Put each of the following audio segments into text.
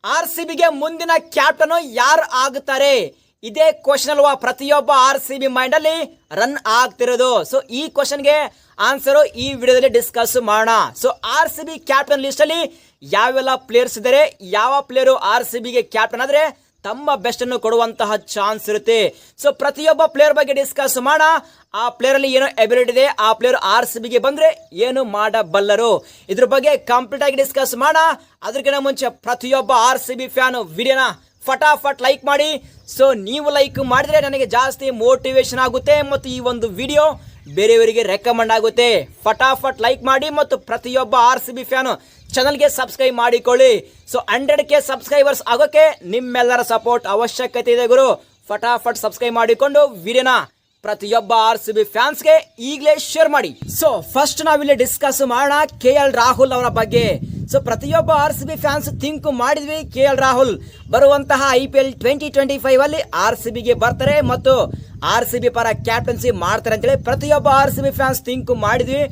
RCBಗೆ ಮುಂದಿನ ಕ್ಯಾಪ್ಟನ್ ಯಾರು ಆಗುತ್ತಾರೆ? ಇದೇ ಕ್ವಶನ್ ಅಲ್ವಾ ಪ್ರತಿಯೊಬ್ಬ RCB ಮೈಂಡ್ ಅಲ್ಲಿ ರನ್ ಆಗ್ತಿರೋದು. ಸೊ ಈ ಕ್ವಶನ್ ಗೆ ಆನ್ಸರ್ ಈ ವಿಡಿಯೋದಲ್ಲಿ ಡಿಸ್ಕಸ್ ಮಾಡೋಣ. ಸೊ RCB ಕ್ಯಾಪ್ಟನ್ ಲಿಸ್ಟ್ ಅಲ್ಲಿ ಯಾವೆಲ್ಲ ಪ್ಲೇಯರ್ಸ್ ಇದ್ದಾರೆ, ಯಾವ ಪ್ಲೇಯರ್ RCBಗೆ ಕ್ಯಾಪ್ಟನ್ ಆದ್ರೆ ತಮ್ಮ ಬೆಸ್ಟ್ ಅನ್ನು ಕೊಡುವಂತಹ ಚಾನ್ಸ್ ಇರುತ್ತೆ. ಸೊ ಪ್ರತಿಯೊಬ್ಬ ಪ್ಲೇಯರ್ ಬಗ್ಗೆ ಡಿಸ್ಕಸ್ ಮಾಡೋಣ. ಆ ಪ್ಲೇಯರ್ ಅಲ್ಲಿ ಏನೋ ಎಬಿಲಿಟಿ ಇದೆ, ಆ ಪ್ಲೇಯರ್ RCBಗೆ ಬಂದ್ರೆ ಏನು ಮಾಡಬಲ್ಲರು, ಇದ್ರ ಬಗ್ಗೆ ಕಂಪ್ಲೀಟ್ ಆಗಿ ಡಿಸ್ಕಸ್ ಮಾಡೋಣ. ಅದಕ್ಕಿಂತ ಮುಂಚೆ ಪ್ರತಿಯೊಬ್ಬ RCB ಫ್ಯಾನ್ ವಿಡಿಯೋನ ಫಟಾಫಟ್ ಲೈಕ್ ಮಾಡಿ. ಸೊ ನೀವು ಲೈಕ್ ಮಾಡಿದ್ರೆ ನನಗೆ ಜಾಸ್ತಿ ಮೋಟಿವೇಶನ್ ಆಗುತ್ತೆ ಮತ್ತು ಈ ಒಂದು ವಿಡಿಯೋ ಬೇರೆಯವರಿಗೆ ರೆಕಮೆಂಡ್ ಆಗುತ್ತೆ. ಫಟಾಫಟ್ ಲೈಕ್ ಮಾಡಿ ಮತ್ತು ಪ್ರತಿಯೊಬ್ಬ RCB ಫ್ಯಾನ್ ಚಾನಲ್ಗೆ ಸಬ್ಸ್ಕ್ರೈಬ್ ಮಾಡಿಕೊಳ್ಳಿ. ಸೊ 100K ಸಬ್ಸ್ಕ್ರೈಬರ್ಸ್ ಆಗೋಕೆ ನಿಮ್ಮೆಲ್ಲರ ಸಪೋರ್ಟ್ ಅವಶ್ಯಕತೆ ಇದೆ ಗುರು. ಫಟಾಫಟ್ ಸಬ್ಸ್ಕ್ರೈಬ್ ಮಾಡಿಕೊಂಡು ವಿಡಿಯೋನ ಪ್ರತಿಯೊಬ್ಬ RCB ಫ್ಯಾನ್ಸ್ಗೆ ಈಗಲೇ ಶೇರ್ ಮಾಡಿ. ಸೊ ಫಸ್ಟ್ ನಾವಿಲ್ಲಿ ಡಿಸ್ಕಸ್ ಮಾಡೋಣ KL ರಾಹುಲ್ ಅವರ ಬಗ್ಗೆ. ಸೊ ಪ್ರತಿಯೊಬ್ಬ RCB ಫ್ಯಾನ್ಸ್ ಥಿಂಕ್ ಮಾಡಿದ್ವಿ KL ರಾಹುಲ್ ಬರುವಂತಹ IPL 2025 ಅಲ್ಲಿ RCBಗೆ ಬರ್ತಾರೆ ಮತ್ತು RCB ಪರ ಕ್ಯಾಪ್ಟನ್ಸಿ ಮಾಡ್ತಾರೆ ಅಂತೇಳಿ ಪ್ರತಿಯೊಬ್ಬ RCB ಫ್ಯಾನ್ಸ್ ಥಿಂಕ್ ಮಾಡಿದ್ವಿ.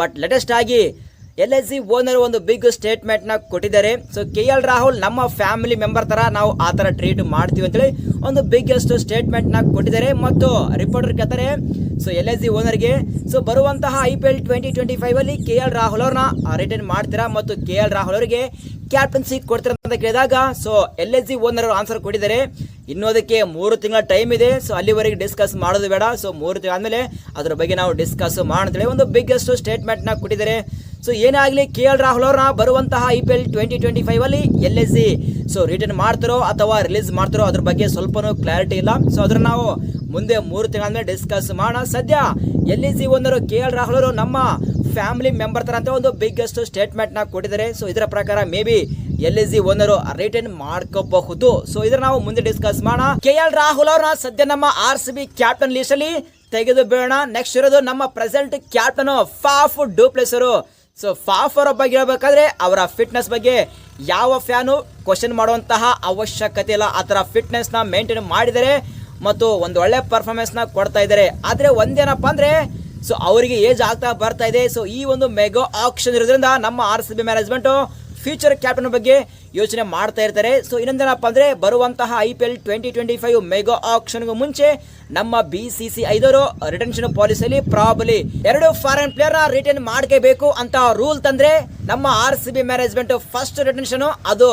ಬಟ್ ಲೇಟೆಸ್ಟ್ ಆಗಿ LIC ಓನರ್ ಒಂದು ಬಿಗ್ ಸ್ಟೇಟ್ಮೆಂಟ್ ನ ಕೊಟ್ಟಿದ್ದಾರೆ. ಸೊ KL ರಾಹುಲ್ ನಮ್ಮ ಫ್ಯಾಮಿಲಿ ಮೆಂಬರ್ ತರ ನಾವು ಆ ತರ ಟ್ರೀಟ್ ಮಾಡ್ತೀವಿ ಅಂತೇಳಿ ಒಂದು ಬಿಗ್ಗೆಸ್ಟ್ ಸ್ಟೇಟ್ಮೆಂಟ್ ನ ಕೊಟ್ಟಿದ್ದಾರೆ. ಮತ್ತು ರಿಪೋರ್ಟರ್ ಕೇಳ್ತಾರೆ ಸೊ LIC ಓನರ್ಗೆ ಸೊ ಬರುವಂತಹ IPL 2025 ಅಲ್ಲಿ KL ರಾಹುಲ್ ಅವ್ರನ್ನ ರಿಟರ್ನ್ ಮಾಡ್ತೀರಾ ಮತ್ತು KL ರಾಹುಲ್ ಅವರಿಗೆ ಕ್ಯಾಪ್ಟನ್ಸಿ ಕೊಡ್ತೀರಾ ಅಂತ ಕೇಳಿದಾಗ ಸೊ LIC ಓನರ್ ಆನ್ಸರ್ ಕೊಟ್ಟಿದ್ದಾರೆ. ಇನ್ನು ಅದಕ್ಕೆ 3 ತಿಂಗಳ ಟೈಮ್ ಇದೆ. ಸೊ ಅಲ್ಲಿವರೆಗೆ ಡಿಸ್ಕಸ್ ಮಾಡೋದು ಬೇಡ. ಸೊ 3 ತಿಂಗಳ ಆದ್ಮೇಲೆ ಅದ್ರ ಬಗ್ಗೆ ನಾವು ಡಿಸ್ಕಸ್ ಮಾಡ್ತೇವೆ ಒಂದು ಬಿಗ್ಗೆಸ್ಟ್ ಸ್ಟೇಟ್ಮೆಂಟ್ ನ ಕೊಟ್ಟಿದ್ದಾರೆ. ಸೊ ಏನೇ ಆಗಲಿ KL ರಾಹುಲ್ ಅವ್ರನ್ನ ಬರುವಂತಹ IPL 2025 ಅಲ್ಲಿ LIC ಸೊ ರಿಟರ್ನ್ ಮಾಡ್ತಾರೋ ಅಥವಾ ರಿಲೀಸ್ ಮಾಡ್ತಾರೋ ಅದ್ರ ಬಗ್ಗೆ ಸ್ವಲ್ಪನೂ ಕ್ಲಾರಿಟಿ ಇಲ್ಲ. ಸೊ ಅದನ್ನ ನಾವು ಮುಂದೆ 3 ತಿಂಗಳ ಮೇಲೆ ಡಿಸ್ಕಸ್ ಮಾಡೋಣ. ಸದ್ಯ LIC ಓನರ್ KL ರಾಹುಲ್ ಅವರು ನಮ್ಮ ಫ್ಯಾಮಿಲಿ ಮೆಂಬರ್ ತರ ಅಂತ ಒಂದು ಬಿಗ್ಗೆಸ್ಟ್ ಸ್ಟೇಟ್ಮೆಂಟ್ ನ ಕೊಟ್ಟಿದ್ದಾರೆ. ಸೊ ಇದರ ಪ್ರಕಾರ may be LIC owner return ಮಾಡ್ಕೋಬಹುದು. ಸೊ ಇದನ್ನ ನಾವು ಮುಂದೆ ಡಿಸ್ಕಸ್ ಮಾಡೋಣ. KL ರಾಹುಲ್ ಅವ್ರನ್ನ ಸದ್ಯ ನಮ್ಮ RCB ಕ್ಯಾಪ್ಟನ್ ಲಿಸ್ಟ್ ಅಲ್ಲಿ ತೆಗೆದು ಬಿಡೋಣ. ನೆಕ್ಸ್ಟ್ ಇರೋದು ನಮ್ಮ present captain Faf do Pleasure. So Faf ಅವರ ಬಗ್ಗೆ ಹೇಳ್ಬೇಕಾದ್ರೆ ಅವರ ಫಿಟ್ನೆಸ್ ಬಗ್ಗೆ ಯಾವ ಫ್ಯಾನು ಕ್ವಶನ್ ಮಾಡುವಂತಹ ಅವಶ್ಯಕತೆ ಇಲ್ಲ. ಆ ಥರ ಫಿಟ್ನೆಸ್ ನ ಮೇಂಟೈನ್ ಮಾಡಿದ್ದಾರೆ ಮತ್ತು ಒಂದು ಒಳ್ಳೆ ಪರ್ಫಾರ್ಮೆನ್ಸ್ ನ ಕೊಡ್ತಾ ಇದ್ದಾರೆ. ಆದ್ರೆ ಒಂದೇನಪ್ಪ ಅಂದ್ರೆ ಸೊ ಅವರಿಗೆ ಏಜ್ ಆಗ್ತಾ ಬರ್ತಾ ಇದೆ. ಸೊ ಈ ಒಂದು ಮೆಗಾ ಆಕ್ಷನ್ ಇರೋದ್ರಿಂದ ನಮ್ಮ RCB ಮ್ಯಾನೇಜ್ಮೆಂಟ್ ಫ್ಯೂಚರ್ ಕ್ಯಾಪ್ಟನ್ ಬಗ್ಗೆ ಯೋಚನೆ ಮಾಡ್ತಾ ಇರ್ತಾರೆ. ಸೊ ಇನ್ನೊಂದೇನಪ್ಪ ಅಂದ್ರೆ ಬರುವಂತಹ IPL 2025 ಮೆಗಾ ಆಕ್ಷನ್ಗೂ ಮುಂಚೆ ನಮ್ಮ BCCI ದವರು ರಿಟೆನ್ಷನ್ ಪಾಲಿಸಿಯಲ್ಲಿ ಪ್ರಾಬಲಿ 2 ಫಾರಿನ್ ಪ್ಲೇಯರ್ ರಿಟರ್ನ್ ಮಾಡಬೇಕು ಅಂತ ರೂಲ್ ತಂದ್ರೆ ನಮ್ಮ RCB ಮ್ಯಾನೇಜ್ಮೆಂಟ್ ಫಸ್ಟ್ ರಿಟೆನ್ಷನ್ ಅದು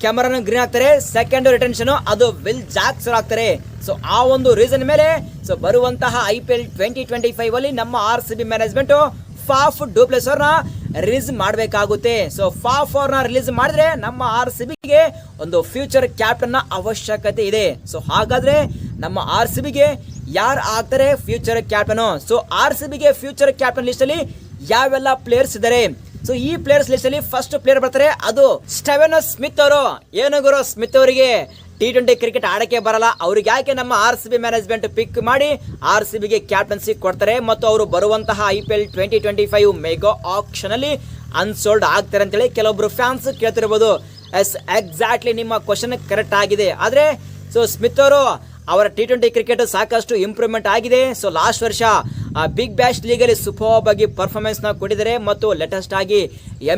ಕ್ಯಾಮರಾನ ಗ್ರೀನ್ ಆಗ್ತಾರೆ, ಸೆಕೆಂಡ್ ರಿಟೆನ್ಷನ್ ಅದು ವಿಲ್ ಜಾಕ್ಸರ್ ಆಗ್ತಾರೆ. ಸೊ ಆ ಒಂದು ರೀಸನ್ ಮೇಲೆ ಸೊ ಬರುವಂತಹ IPL 2025 ಅಲ್ಲಿ ನಮ್ಮ RCB management Faf do Pleasure ನ ರಿಲೀಸ್ ಮಾಡಬೇಕಾಗುತ್ತೆ. ಸೊ ಫಾಫ್ ಅವ್ರನ್ನ ರಿಲೀಸ್ ಮಾಡಿದ್ರೆ ನಮ್ಮ RCBಗೆ ಒಂದು ಫ್ಯೂಚರ್ ಕ್ಯಾಪ್ಟನ್ ನ ಅವಶ್ಯಕತೆ ಇದೆ. ಸೊ ಹಾಗಾದ್ರೆ ನಮ್ಮ RCBಗೆ ಯಾರು ಆಗ್ತಾರೆ ಫ್ಯೂಚರ್ ಕ್ಯಾಪ್ಟನ್? ಸೊ RCBಗೆ ಫ್ಯೂಚರ್ ಕ್ಯಾಪ್ಟನ್ ಲಿಸ್ಟ್ ಅಲ್ಲಿ ಯಾವೆಲ್ಲ ಪ್ಲೇಯರ್ಸ್ ಇದ್ದಾರೆ? ಸೊ ಈ ಪ್ಲೇಯರ್ಸ್ ಲಿಸ್ಟ್ ಅಲ್ಲಿ ಫಸ್ಟ್ ಪ್ಲೇಯರ್ ಬರ್ತಾರೆ ಅದು ಸ್ಟೆವೆನ್ ಸ್ಮಿತ್ ಅವರು. ಏನು ಗುರು ಸ್ಮಿತ್ ಅವರಿಗೆ T20 ಕ್ರಿಕೆಟ್ ಆಡಕ್ಕೆ ಬರಲ್ಲ, ಅವ್ರಿಗೆ ಯಾಕೆ ನಮ್ಮ RCB ಮ್ಯಾನೇಜ್ಮೆಂಟ್ ಪಿಕ್ ಮಾಡಿ RCBಗೆ ಕ್ಯಾಪ್ಟನ್ಸಿ ಕೊಡ್ತಾರೆ ಮತ್ತು ಅವರು ಬರುವಂತಹ IPL 2025 ಮೆಗಾ ಆಕ್ಷನ್ ಅಲ್ಲಿ ಅನ್ಸೋಲ್ಡ್ ಆಗ್ತಾರೆ ಅಂತೇಳಿ ಕೆಲವೊಬ್ರು ಫ್ಯಾನ್ಸ್ ಕೇಳ್ತಿರ್ಬೋದು. ಎಸ್ ಎಕ್ಸಾಕ್ಟ್ಲಿ ನಿಮ್ಮ ಕ್ವಶನ್ ಕರೆಕ್ಟ್ ಆಗಿದೆ. ಆದ್ರೆ ಸೊ ಸ್ಮಿತ್ ಅವರು ಅವರ T20 ಕ್ರಿಕೆಟ್ ಸಾಕಷ್ಟು ಇಂಪ್ರೂವ್ಮೆಂಟ್ ಆಗಿದೆ. ಸೊ ಲಾಸ್ಟ್ ವರ್ಷ ಬಿಗ್ ಬ್ಯಾಶ್ ಲೀಗ್ ಅಲ್ಲಿ ಸೂಪರ್ ಆಗಿ ಪರ್ಫಾರ್ಮೆನ್ಸ್ ನ ಕೊಟ್ಟಿದ್ದಾರೆ ಮತ್ತು ಲೇಟೆಸ್ಟ್ ಆಗಿ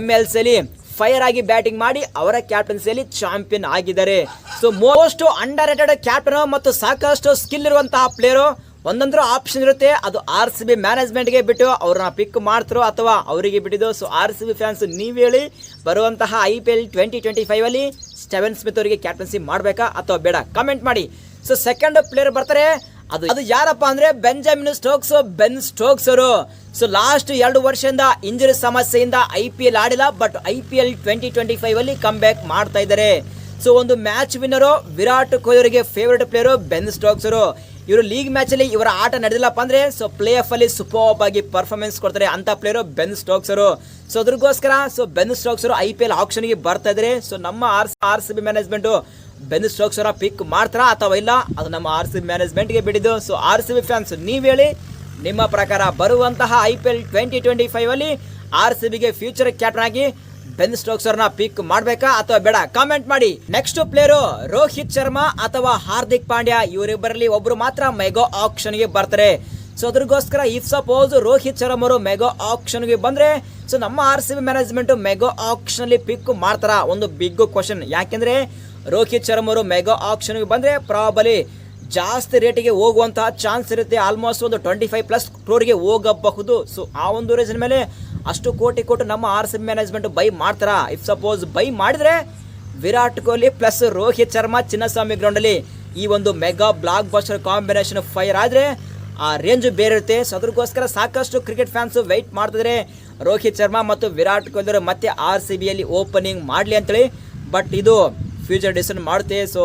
MLC ಅಲ್ಲಿ ಫೈರ್ ಆಗಿ ಬ್ಯಾಟಿಂಗ್ ಮಾಡಿ ಅವರ ಕ್ಯಾಪ್ಟನ್ಸಿಯಲ್ಲಿ ಚಾಂಪಿಯನ್ ಆಗಿದ್ದಾರೆ. So most under rated captain ಮತ್ತು ಸಾಕಷ್ಟು ಸ್ಕಿಲ್ ಇರುವಂತಹ ಪ್ಲೇಯರ್ ಒಂದೊಂದು ಆಪ್ಷನ್ ಇರುತ್ತೆ. ಅದು RCB ಮ್ಯಾನೇಜ್ಮೆಂಟ್ ಗೆ ಬಿಟ್ಟು ಅವ್ರನ್ನ ಪಿಕ್ ಮಾಡ್ತಾರೋ ಅಥವಾ ಅವರಿಗೆ ಬಿಟ್ಟಿದ್ದು. ಸೊ RCB ಫ್ಯಾನ್ಸ್ ನೀವ್ ಹೇಳಿ ಬರುವಂತಹ IPL 2025 ಅಲ್ಲಿ ಸ್ಟೆವೆನ್ ಸ್ಮಿತ್ ಅವರಿಗೆ ಕ್ಯಾಪ್ಟನ್ಸಿ ಮಾಡ್ಬೇಕಾ ಅಥವಾ ಬೇಡ ಕಮೆಂಟ್ ಮಾಡಿ. ಸೊ ಸೆಕೆಂಡ್ ಪ್ಲೇಯರ್ ಬರ್ತಾರೆ ಅದು ಯಾರಪ್ಪ ಅಂದ್ರೆ ಬೆಂಜಮಿನ್ ಸ್ಟೋಕ್ಸ್. ಬೆನ್ ಸ್ಟೋಕ್ಸ್ ಅವರು ಸೊ ಲಾಸ್ಟ್ 2 ವರ್ಷದಿಂದ ಇಂಜರಿ ಸಮಸ್ಯೆಯಿಂದ IPL ಆಡಿಲ್ಲ. ಬಟ್ IPL 2025 ಅಲ್ಲಿ ಕಮ್ ಬ್ಯಾಕ್ ಮಾಡ್ತಾ ಇದ್ದಾರೆ. ಸೊ ಒಂದು ಮ್ಯಾಚ್ ವಿನ್ನರು ವಿರಾಟ್ ಕೊಹ್ಲಿ ಅವರಿಗೆ ಫೇವರೇಟ್ ಪ್ಲೇಯರ್ ಬೆನ್ ಸ್ಟೋಕ್ಸ್ ಅವರು. ಇವರು ಲೀಗ್ ಮ್ಯಾಚ್ ಅಲ್ಲಿ ಇವರ ಆಟ ನಡೆದಿಲ್ಲಪ್ಪ ಅಂದ್ರೆ ಸೊ ಪ್ಲೇ ಆಫ್ ಅಲ್ಲಿ ಸೂಪರ್ ಆಗಿ ಪರ್ಫಾರ್ಮೆನ್ಸ್ ಕೊಡ್ತಾರೆ ಅಂತ ಪ್ಲೇಯರ್ ಬೆನ್ ಸ್ಟೋಕ್ಸ್ ಅವರು. ಸೊ ಅದ್ರಗೋಸ್ಕರ ಸೊ ಬೆನ್ ಸ್ಟೋಕ್ಸ್ ಅವರು IPL ಆಕ್ಷನ್ ಗೆ ಬರ್ತಾ ಇದ್ದಾರೆ. ಸೊ ನಮ್ಮ RCB ಮ್ಯಾನೇಜ್ಮೆಂಟ್ ಬೆನ್ ಸ್ಟೋಕ್ಸ್ ಅವರ ಪಿಕ್ ಮಾಡ್ತಾರಾ ಅಥವಾ ಇಲ್ಲ ಅದು ನಮ್ಮ RCB ಮ್ಯಾನೇಜ್ಮೆಂಟ್ ಗೆ ಬಿಟ್ಟಿದ್ದು. ಸೊ RCB ಫ್ಯಾನ್ಸ್ ನೀವ್ ಹೇಳಿ ನಿಮ್ಮ ಪ್ರಕಾರ ಬರುವಂತಹ IPL 2025 ಅಲ್ಲಿ RCBಗೆ ಫ್ಯೂಚರ್ ಕ್ಯಾಪ್ಟನ್ ಆಗಿ ಬೆನ್ ಸ್ಟೋಕ್ಸ್ ಅವ್ರನ್ನ ಪಿಕ್ ಮಾಡ್ಬೇಕಾ ಅಥವಾ ಬೇಡ ಕಾಮೆಂಟ್ ಮಾಡಿ. ನೆಕ್ಸ್ಟ್ ಪ್ಲೇಯರ್ ರೋಹಿತ್ ಶರ್ಮಾ ಅಥವಾ ಹಾರ್ದಿಕ್ ಪಾಂಡ್ಯ, ಇವರಿಬ್ಬರಲ್ಲಿ ಒಬ್ರು ಮಾತ್ರ ಮೆಗಾ ಆಕ್ಷನ್ ಗೆ ಬರ್ತಾರೆ. ಸೊ ಅದ್ರಗೋಸ್ಕರ ಇಫ್ ಸಪೋಸ್ ರೋಹಿತ್ ಶರ್ಮಾ ಅವರು ಮೆಗಾ ಆಕ್ಷನ್ಗೆ ಬಂದ್ರೆ ಸೊ ನಮ್ಮ RCB ಮ್ಯಾನೇಜ್ಮೆಂಟ್ ಮೆಗಾ ಆಕ್ಷನ್ ಅಲ್ಲಿ ಪಿಕ್ ಮಾಡ್ತಾರ, ಒಂದು ಬಿಗ್ ಕ್ವಶನ್. ಯಾಕೆಂದ್ರೆ ರೋಹಿತ್ ಶರ್ಮಾ ಅವರು ಮೆಗಾ ಆಕ್ಷನ್ಗೆ ಬಂದ್ರೆ ಪ್ರಾಬಲಿ ಜಾಸ್ತಿ ರೇಟಿಗೆ ಹೋಗುವಂತಹ ಚಾನ್ಸ್ ಇರುತ್ತೆ. ಆಲ್ಮೋಸ್ಟ್ ಒಂದು 25+ ಕ್ರೋರ್ಗೆ ಹೋಗಬಹುದು. ಸೊ ಆ ಒಂದು ರೀಸನ್ ಮೇಲೆ ಅಷ್ಟು ಕೋಟಿ ಕೊಟ್ಟು ನಮ್ಮ RCB ಮ್ಯಾನೇಜ್ಮೆಂಟ್ ಬೈ ಮಾಡ್ತಾರ. ಇಫ್ ಸಪೋಸ್ ಬೈ ಮಾಡಿದ್ರೆ ವಿರಾಟ್ ಕೊಹ್ಲಿ ಪ್ಲಸ್ ರೋಹಿತ್ ಶರ್ಮಾ ಚಿನ್ನಸ್ವಾಮಿ ಗ್ರೌಂಡ್ ಅಲ್ಲಿ ಈ ಒಂದು mega blockbuster combination fire ಆದ್ರೆ ಆ ರೇಂಜ್ ಬೇರೆ ಇರುತ್ತೆ. ಸೊ ಅದ್ರಗೋಸ್ಕರ ಸಾಕಷ್ಟು ಕ್ರಿಕೆಟ್ ಫ್ಯಾನ್ಸ್ ವೆಯ್ಟ್ ಮಾಡ್ತಿದ್ರೆ ರೋಹಿತ್ ಶರ್ಮಾ ಮತ್ತು ವಿರಾಟ್ ಕೊಹ್ಲಿ ಮತ್ತೆ RCB ಯಲ್ಲಿ ಓಪನಿಂಗ್ ಮಾಡಲಿ ಅಂತೇಳಿ. ಬಟ್ ಇದು ಫ್ಯೂಚರ್ ಡಿಸಿಷನ್ ಮಾಡುತ್ತೆ. ಸೊ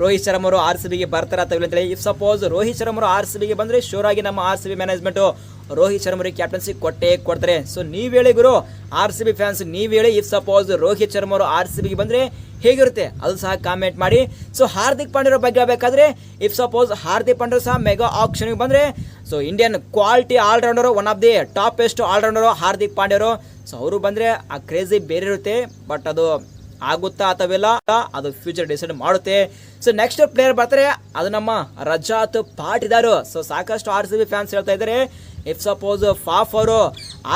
ರೋಹಿತ್ ಶರ್ಮಾ ಅವರು RCB ಗೆ ಬರ್ತಾರೆ ಅಥವಾ ಇಲ್ಲ ಅಂತೇಳಿ. ಇಫ್ ಸಪೋಸ್ ರೋಹಿತ್ ಶರ್ಮಾ ಅವರು RCB ಗೆ ಬಂದ್ರೆ ಶೋರ್ ಆಗಿ ನಮ್ಮ RCB ಮ್ಯಾನೇಜ್ಮೆಂಟ್ ರೋಹಿತ್ ಶರ್ಮಾ ಅವರಿಗೆ ಕ್ಯಾಪ್ಟನ್ಸಿ ಕೊಟ್ಟೇ ಕೊಡ್ತಾರೆ. ಸೊ ನೀವ್ ಹೇಳಿ ಗುರು RCB ಫ್ಯಾನ್ಸ್, ನೀವ್ ಹೇಳಿ ಇಫ್ ಸಪೋಸ್ ರೋಹಿತ್ ಶರ್ಮಾ ಅವರು RCB ಗೆ ಬಂದ್ರೆ ಹೇಗಿರುತ್ತೆ ಅದು ಸಹ ಕಾಮೆಂಟ್ ಮಾಡಿ. ಸೊ ಹಾರ್ದಿಕ್ ಪಾಂಡ್ಯ ಬಗ್ಗೆ ಹೇಳ್ಬೇಕಾದ್ರೆ ಇಫ್ ಸಪೋಸ್ ಹಾರ್ದಿಕ್ ಪಾಂಡ್ಯ ಸಹ ಮೆಗಾ ಆಕ್ಷನ್ಗೆ ಬಂದ್ರೆ so Indian quality allrounder, one of the topest allrounder Hardik ಪಾಂಡ್ಯರು. ಸೊ ಅವರು ಬಂದ್ರೆ ಆ ಕ್ರೇಜಿ ಬೇರೆ ಇರುತ್ತೆ. ಬಟ್ ಅದು ಆಗುತ್ತಾ ಅಥವಿಲ್ಲ ಅದು ಫ್ಯೂಚರ್ ಡಿಸೈಡ್ ಮಾಡುತ್ತೆ. ಸೊ ನೆಕ್ಸ್ಟ್ ಪ್ಲೇಯರ್ ಬರ್ತಾರೆ, ಅದು ನಮ್ಮ ರಜಾತ್ ಪಾಟಿದಾರ್. ಸೊ ಸಾಕಷ್ಟು RCB ಫ್ಯಾನ್ಸ್ ಹೇಳ್ತಾ ಇದ್ದಾರೆ ಇಫ್ ಸಪೋಸ್ ಫಾಫ್ ಅವರು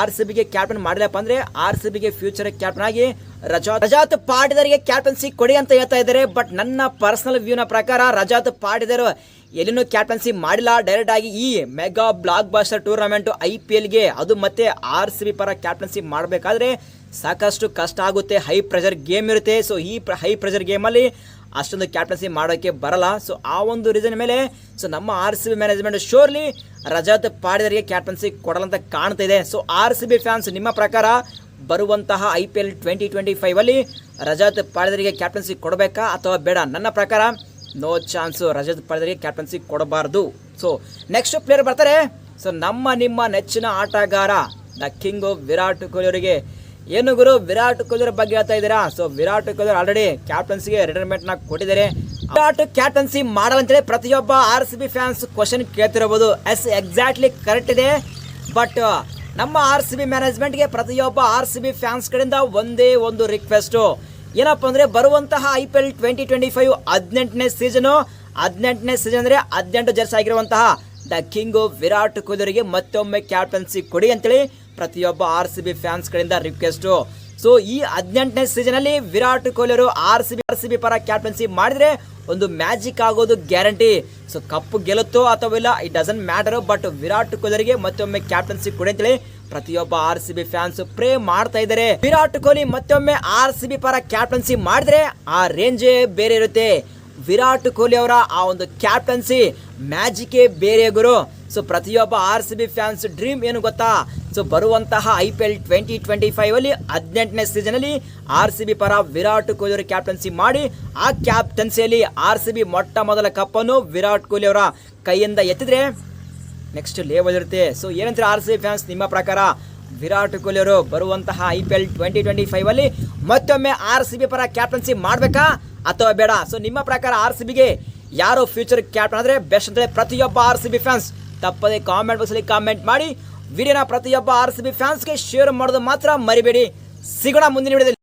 RCB ಗೆ ಕ್ಯಾಪ್ಟನ್ ಮಾಡಿದಪ್ಪ ಅಂದ್ರೆ RCB ಗೆ ಫ್ಯೂಚರ್ ಕ್ಯಾಪ್ಟನ್ ಆಗಿ ರಜಾತ್ ಪಾಟಿದಾರ್ಗೆ ಕ್ಯಾಪ್ಟನ್ಸಿ ಕೊಡಿ ಅಂತ ಹೇಳ್ತಾ ಇದ್ದಾರೆ. ಬಟ್ ನನ್ನ ಪರ್ಸನಲ್ ವ್ಯೂನ ಪ್ರಕಾರ ರಜಾತ್ ಪಾಟಿದಾರ್ ಎಲ್ಲಿನೂ ಕ್ಯಾಪ್ಟನ್ಸಿ ಮಾಡಿಲ್ಲ. ಡೈರೆಕ್ಟ್ ಆಗಿ ಈ ಮೆಗಾ ಬ್ಲಾಕ್ ಬಸ್ಟರ್ ಟೂರ್ನಮೆಂಟ್ IPLಗೆ ಅದು ಮತ್ತೆ RCB ಪರ ಕ್ಯಾಪ್ಟನ್ಸಿ ಮಾಡಬೇಕಾದ್ರೆ ಸಾಕಷ್ಟು ಕಷ್ಟ ಆಗುತ್ತೆ. ಹೈ ಪ್ರೆಷರ್ ಗೇಮ್ ಇರುತ್ತೆ. ಸೊ ಈ ಹೈ ಪ್ರೆಷರ್ ಗೇಮಲ್ಲಿ ಅಷ್ಟೊಂದು ಕ್ಯಾಪ್ಟನ್ಸಿ ಮಾಡೋಕ್ಕೆ ಬರಲ್ಲ. ಸೊ ಆ ಒಂದು ರೀಸನ್ ಮೇಲೆ ಸೊ ನಮ್ಮ RCB ಮ್ಯಾನೇಜ್ಮೆಂಟ್ ಶೋರ್ಲಿ ರಜಾತ್ ಪಾಟಿದಾರ್ಗೆ ಕ್ಯಾಪ್ಟನ್ಸಿ ಕೊಡಲಂತ ಕಾಣ್ತಾ ಇದೆ. ಸೊ RCB ಫ್ಯಾನ್ಸ್ ನಿಮ್ಮ ಪ್ರಕಾರ ಬರುವಂತಹ IPL 2025 ಅಲ್ಲಿ ರಜಾತ್ ಪಾಟಿದಾರ್ಗೆ ಕ್ಯಾಪ್ಟನ್ಸಿ ಕೊಡಬೇಕಾ ಅಥವಾ ಬೇಡ? ನನ್ನ ಪ್ರಕಾರ ನೋ ಚಾನ್ಸು, ರಜಾತ್ ಪಾಟಿದಾರ್ಗೆ ಕ್ಯಾಪ್ಟನ್ಸಿ ಕೊಡಬಾರ್ದು. ಸೊ ನೆಕ್ಸ್ಟ್ ಪ್ಲೇಯರ್ ಬರ್ತಾರೆ. ಸೊ ನಿಮ್ಮ ನೆಚ್ಚಿನ ಆಟಗಾರ ದ ಕಿಂಗ್ ವಿರಾಟ್ ಕೊಹ್ಲಿ ಅವರಿಗೆ ಏನು ಗುರು ವಿರಾಟ್ ಕೊಹ್ಲಿ ಬಗ್ಗೆ ಹೇಳ್ತಾ ಇದ್ದೀರಾ? ಸೊ ವಿರಾಟ್ ಕೊಹ್ಲಿ ಆಲ್ರೆಡಿ ಕ್ಯಾಪ್ಟನ್ಸಿಗೆ ರಿಟೈರ್ಮೆಂಟ್ ನ ಕೊಟ್ಟಿದ್ದಾರೆ. ವಿರಾಟ್ ಕ್ಯಾಪ್ಟನ್ಸಿ ಮಾಡಲ್ಲ ಅಂತೇಳಿ ಪ್ರತಿಯೊಬ್ಬ RCB ಫ್ಯಾನ್ಸ್ ಕ್ವಶನ್ ಕೇಳ್ತಿರಬಹುದು. ಎಕ್ಸಾಕ್ಟ್ಲಿ ಕರೆಕ್ಟ್ ಇದೆ. ಬಟ್ ನಮ್ಮ RCB ಮ್ಯಾನೇಜ್ಮೆಂಟ್ಗೆ ಪ್ರತಿಯೊಬ್ಬ RCB ಫ್ಯಾನ್ಸ್ ಕಡೆಯಿಂದ ಒಂದೇ ಒಂದು ರಿಕ್ವೆಸ್ಟು ಏನಪ್ಪ ಅಂದ್ರೆ ಬರುವಂತಹ IPL 2025 18ನೇ ಸೀಸನ್ ಅಂದ್ರೆ 18 ಜರ್ಸಿ ಆಗಿರುವಂತಹ ದ ಕಿಂಗ್ ವಿರಾಟ್ ಕೊಹ್ಲಿ ಅವರಿಗೆ ಮತ್ತೊಮ್ಮೆ ಕ್ಯಾಪ್ಟನ್ಸಿ ಕೊಡಿ ಅಂತೇಳಿ ಪ್ರತಿಯೊಬ್ಬ RCB ಫ್ಯಾನ್ಸ್ ಕಡೆಯಿಂದ ರಿಕ್ವೆಸ್ಟು. ಸೊ ಈ 18ನೇ ಸೀಸನ್ ಅಲ್ಲಿ ವಿರಾಟ್ ಕೊಹ್ಲಿ ಅವರು RCB ಪರ ಕ್ಯಾಪ್ಟನ್ಸಿ ಮಾಡಿದ್ರೆ ಒಂದು ಮ್ಯಾಜಿಕ್ ಆಗೋದು ಗ್ಯಾರಂಟಿ. ಸೊ ಕಪ್ಪು ಗೆಲ್ಲುತ್ತೋ ಅಥವಾ ಇಲ್ಲ it doesn't matter. But Virat Kohli ಅವರಿಗೆ ಮತ್ತೊಮ್ಮೆ ಕ್ಯಾಪ್ಟನ್ಸಿ ಕೊಡಿ ಅಂತೇಳಿ ಪ್ರತಿಯೊಬ್ಬ RCB ಫ್ಯಾನ್ಸ್ ಪ್ರೇ ಮಾಡ್ತಾ ಇದ್ದಾರೆ. ವಿರಾಟ್ ಕೊಹ್ಲಿ ಮತ್ತೊಮ್ಮೆ RCB ಪರ ಕ್ಯಾಪ್ಟನ್ಸಿ ಮಾಡಿದ್ರೆ ಆ ರೇಂಜೇ ಬೇರೆ ಇರುತ್ತೆ. ವಿರಾಟ್ ಕೊಹ್ಲಿ ಅವರ ಆ ಒಂದು ಕ್ಯಾಪ್ಟನ್ಸಿ ಮ್ಯಾಜಿಕೇ ಬೇರೆ ಗುರು. ಸೊ ಪ್ರತಿಯೊಬ್ಬ RCB ಫ್ಯಾನ್ಸ್ ಡ್ರೀಮ್ ಏನು ಗೊತ್ತಾ? ಸೊ ಬರುವಂತಹ IPL 2025 ಅಲ್ಲಿ 18ನೇ ಸೀಸನ್ ಅಲ್ಲಿ RCB ಪರ ವಿರಾಟ್ ಕೊಹ್ಲಿ ಅವರು ಕ್ಯಾಪ್ಟನ್ಸಿ ಮಾಡಿ ಆ ಕ್ಯಾಪ್ಟನ್ಸಿಯಲ್ಲಿ RCB ಮೊಟ್ಟ ಮೊದಲ ಕಪ್ಪನ್ನು ವಿರಾಟ್ ಕೊಹ್ಲಿ ಅವರ ಕೈಯಿಂದ ಎತ್ತಿದ್ರೆ ನೆಕ್ಸ್ಟ್ ಲೆವೆಲ್ ಇರುತ್ತೆ. ಸೊ ಏನಂತಾರೆ RCB ಫ್ಯಾನ್ಸ್, ನಿಮ್ಮ ಪ್ರಕಾರ ವಿರಾಟ್ ಕೊಹ್ಲಿ ಅವರು ಬರುವಂತಹ IPL 2025 ಅಲ್ಲಿ ಮತ್ತೊಮ್ಮೆ RCB ಪರ ಕ್ಯಾಪ್ಟನ್ಸಿ ಮಾಡಬೇಕಾ ಅಥವಾ ಬೇಡ? ಸೊ ನಿಮ್ಮ ಪ್ರಕಾರ RCBಗೆ ಯಾರು ಫ್ಯೂಚರ್ ಕ್ಯಾಪ್ಟನ್ ಆದರೆ ಬೆಸ್ಟ್ ಅಂತೇಳಿ ಪ್ರತಿಯೊಬ್ಬ RCB ಫ್ಯಾನ್ಸ್ ತಪ್ಪದೆ ಕಾಮೆಂಟ್ ಬಾಕ್ಸಲ್ಲಿ ಕಾಮೆಂಟ್ ಮಾಡಿ. ವಿಡಿಯೋನ ಪ್ರತಿಯೊಬ್ಬ RCB ಫ್ಯಾನ್ಸ್ಗೆ ಶೇರ್ ಮಾಡೋದು ಮಾತ್ರ ಮರಿಬೇಡಿ. ಸಿಗೋಣ ಮುಂದಿನ ವಿಡಿಯೋದಲ್ಲಿ.